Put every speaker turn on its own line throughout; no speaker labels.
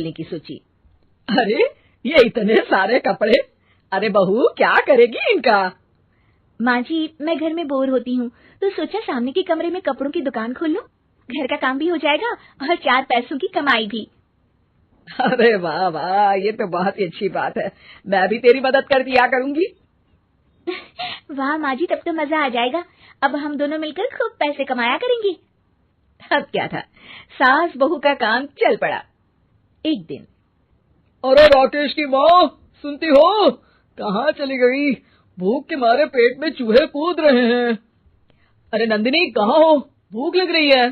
लेने की सोची। अरे ये इतने सारे कपड़े, अरे बहू क्या करेगी इनका?
माँ जी, मैं घर में बोर होती हूँ तो सोचा सामने के कमरे में कपड़ों की दुकान खोल लूं। घर का काम भी हो जाएगा और 4 पैसों की कमाई भी।
अरे वाह वाह, ये तो बहुत ही अच्छी बात है। मैं भी तेरी मदद कर दिया करूंगी।
वाह माँ जी, तब तो मजा आ जाएगा। अब हम दोनों मिलकर खूब पैसे कमाया करेंगे।
अब क्या था, सास बहू का काम चल पड़ा। एक दिन, अरे राकेश की माँ, सुनती हो? कहाँ चली गई? भूख के मारे पेट में चूहे कूद रहे हैं। अरे नंदिनी, कहाँ हो? भूख लग रही है।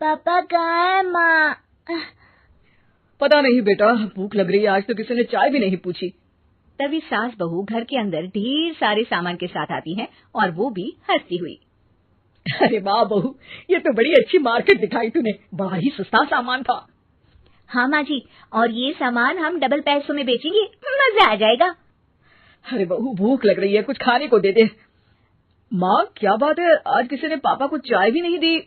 पापा कहाँ है माँ?
पता नहीं बेटा, भूख लग रही है। आज तो किसी ने चाय भी नहीं पूछी। तभी सास बहू घर के अंदर ढेर सारे सामान के साथ आती हैं और वो भी हंसती हुई। अरे वाह बहू, ये तो बड़ी अच्छी मार्केट दिखाई तूने, बड़ा ही सस्ता सामान था।
हाँ माँ जी, और ये सामान हम डबल पैसों में बेचेंगे, मजा आ जाएगा।
अरे बहू, भूख लग रही है, कुछ खाने को दे दे। माँ क्या बात है, आज किसी ने पापा को चाय भी नहीं दी?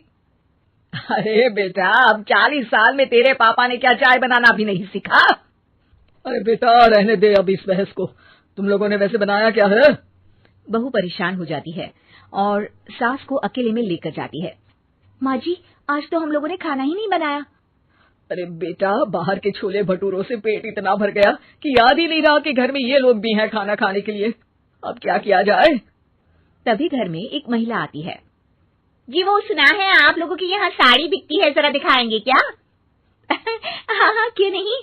अरे बेटा, अब 40 साल में तेरे पापा ने क्या चाय बनाना भी नहीं सीखा? अरे बेटा रहने दे अब इस बहस को। तुम लोगों ने वैसे बनाया क्या है? बहू परेशान हो जाती है और सास को अकेले में लेकर जाती है।
माँ जी, आज तो हम लोगों ने खाना ही नहीं बनाया।
अरे बेटा, बाहर के छोले भटूरों से पेट इतना भर गया कि याद ही नहीं रहा कि घर में ये लोग भी हैं खाना खाने के लिए। अब क्या किया जाए? तभी घर में एक महिला आती है।
जी वो सुना है आप लोगों की यहाँ साड़ी बिकती है, जरा दिखाएंगे क्या? हाँ हाँ, क्यों नहीं।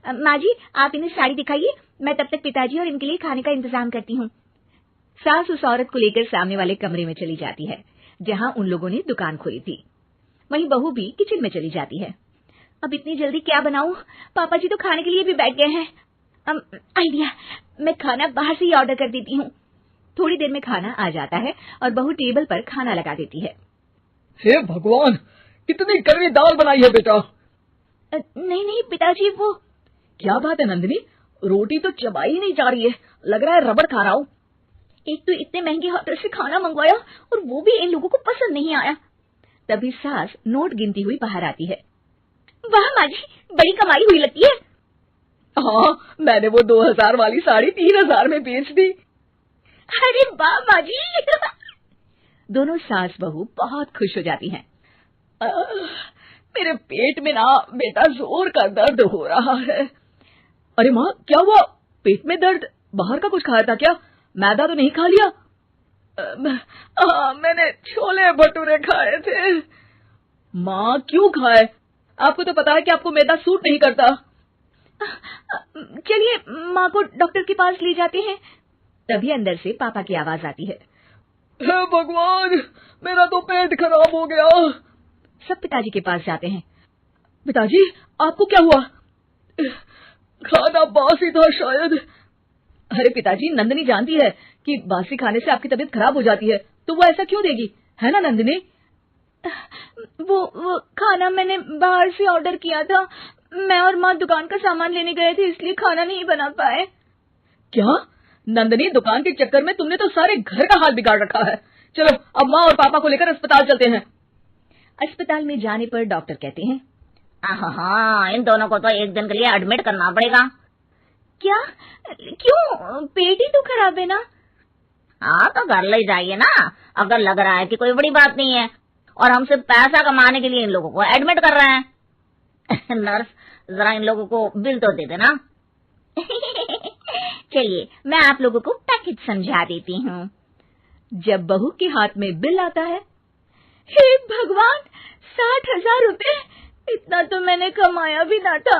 माँ जी, आप इन्हें साड़ी दिखाइए, मैं तब तक पिताजी और इनके लिए खाने का इंतजाम करती हूँ।
सास उस औरत को लेकर सामने वाले कमरे में चली जाती है जहाँ उन लोगों ने दुकान खोली थी। वहीं बहू भी किचन में चली जाती है।
अब इतनी जल्दी क्या बनाऊं? पापा जी तो खाने के लिए भी बैठ गए हैं। आइडिया, मैं खाना बाहर से ही ऑर्डर कर देती हूँ।
थोड़ी देर में खाना आ जाता है और बहू टेबल पर खाना लगा देती है। हे भगवान, कितनी कड़वी दाल बनाई है बेटा।
नहीं नहीं पिताजी, वो
क्या बात है नंदिनी, रोटी तो चबाई ही नहीं जा रही है, लग रहा है रबड़ खा रहा हूँ।
एक तो इतने महंगे होटल से खाना मंगवाया और वो भी इन लोगों को पसंद नहीं आया।
तभी सास नोट गिनती हुई बाहर आती है।
वाह माँ जी, बड़ी कमाई हुई लगती है।
हाँ, मैंने वो 2000 वाली साड़ी 3000 में बेच दी।
अरे वाह माँ जी।
दोनों सास बहू बहुत खुश हो जाती हैं। मेरे पेट में ना बेटा जोर का दर्द हो रहा है। अरे माँ, क्या हुआ? पेट में दर्द? बाहर का कुछ खाया था क्या? मैदा तो नहीं खा लिया? मैंने छोले भटूरे खाए थे। माँ क्यों खाए? आपको तो पता है कि आपको मैदा सूट नहीं करता।
चलिए माँ को डॉक्टर के पास ले जाते हैं।
तभी अंदर से पापा की आवाज आती है। हे भगवान, मेरा तो पेट खराब हो गया। सब पिताजी के पास जाते हैं। पिताजी, आपको क्या हुआ? खाना बासी था शायद। अरे पिताजी, नंदिनी जानती है कि बासी खाने से आपकी तबीयत खराब हो जाती है, तो वो ऐसा क्यों देगी, है ना नंदिनी?
वो खाना मैंने बाहर से ऑर्डर किया था। मैं और माँ दुकान का सामान लेने गए थे, इसलिए खाना नहीं बना पाए।
क्या नंदिनी, दुकान के चक्कर में तुमने तो सारे घर का हाल बिगाड़ रखा है। चलो अब माँ और पापा को लेकर अस्पताल चलते हैं। अस्पताल में जाने पर डॉक्टर कहते हैं,
हाँ, इन दोनों को तो एक दिन के लिए एडमिट करना पड़ेगा। क्या? क्यों? पेट ही तो खराब है ना। हाँ, तो घर ले जाइए ना, अगर लग रहा है कि कोई बड़ी बात नहीं है और हम सिर्फ पैसा कमाने के लिए इन लोगों को एडमिट कर रहे हैं। नर्स, जरा इन लोगों को बिल तो दे देना। चलिए मैं आप लोगों को पैकेज समझा देती हूँ।
जब बहू के हाथ में बिल आता है,
हे भगवान, 60,000 रुपए, इतना तो मैंने कमाया भी ना था।